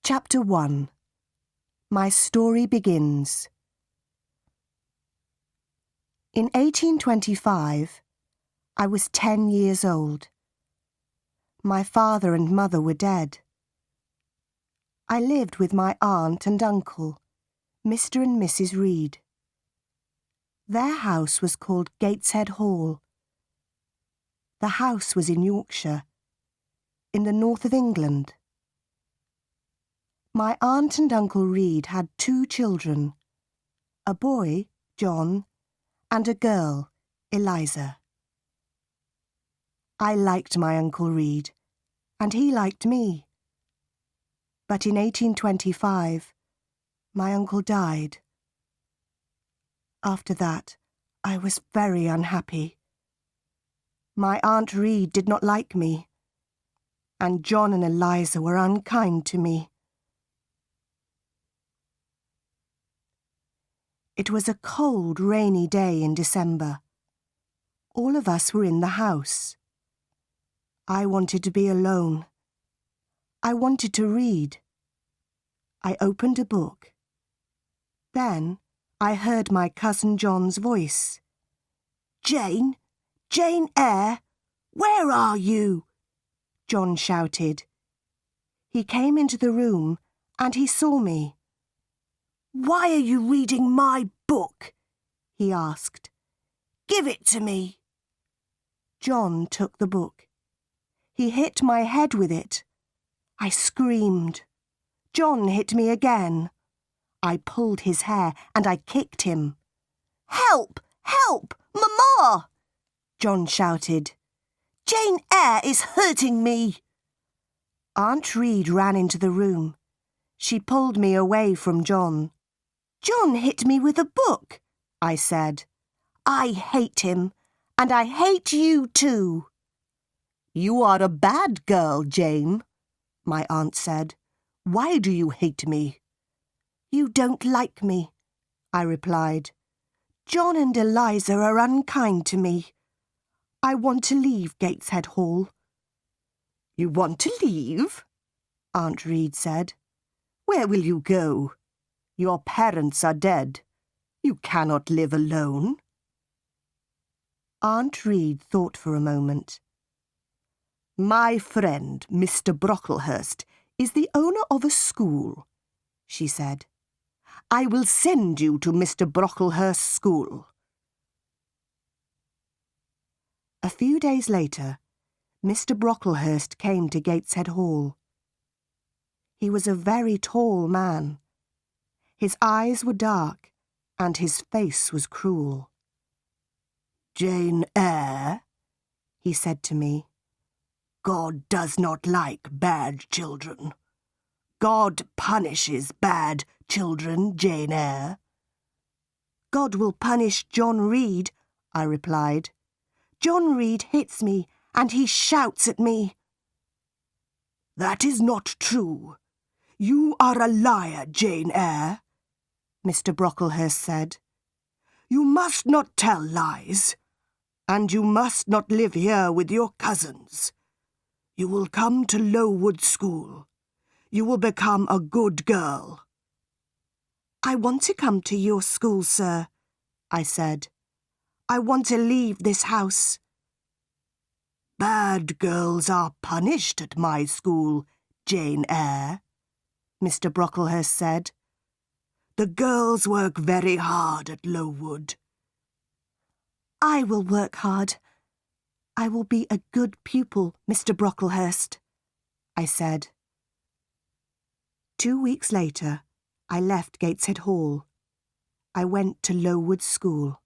Chapter 1. My story begins. In 1825, I was 10 years old. My father and mother were dead. I lived with my aunt and uncle, Mr. and Mrs. Reed. Their house was called Gateshead Hall. The house was in Yorkshire, in the north of England. My aunt and Uncle Reed had 2 children, a boy, John, and a girl, Eliza. I liked my Uncle Reed, and he liked me. But in 1825, my uncle died. After that, I was very unhappy. My Aunt Reed did not like me, and John and Eliza were unkind to me. It was a cold, rainy day in December. All of us were in the house. I wanted to be alone. I wanted to read. I opened a book. Then I heard my cousin John's voice. "Jane, Jane Eyre, where are you?" John shouted. He came into the room and he saw me. "Why are you reading my book?" he asked. "Give it to me." John took the book. He hit my head with it. I screamed. John hit me again. I pulled his hair and I kicked him. "Help! Help! Mamma!" John shouted. "Jane Eyre is hurting me." Aunt Reed ran into the room. She pulled me away from John. "John hit me with a book," I said. "I hate him, and I hate you too." "You are a bad girl, Jane," my aunt said. "Why do you hate me?" "You don't like me," I replied. "John and Eliza are unkind to me. I want to leave Gateshead Hall." "You want to leave?" Aunt Reed said. "Where will you go? Your parents are dead. You cannot live alone." Aunt Reed thought for a moment. "My friend, Mr. Brocklehurst, is the owner of a school," she said. "I will send you to Mr. Brocklehurst's school." A few days later, Mr. Brocklehurst came to Gateshead Hall. He was a very tall man. His eyes were dark, and his face was cruel. "Jane Eyre," he said to me, "God does not like bad children. God punishes bad children, Jane Eyre." "God will punish John Reed," I replied. "John Reed hits me, and he shouts at me." "That is not true. You are a liar, Jane Eyre," Mr. Brocklehurst said. "You must not tell lies, and you must not live here with your cousins. You will come to Lowood School. You will become a good girl." "I want to come to your school, sir," I said. "I want to leave this house." "Bad girls are punished at my school, Jane Eyre," Mr. Brocklehurst said. "The girls work very hard at Lowood." "I will work hard. I will be a good pupil, Mr. Brocklehurst," I said. 2 weeks later, I left Gateshead Hall. I went to Lowood School.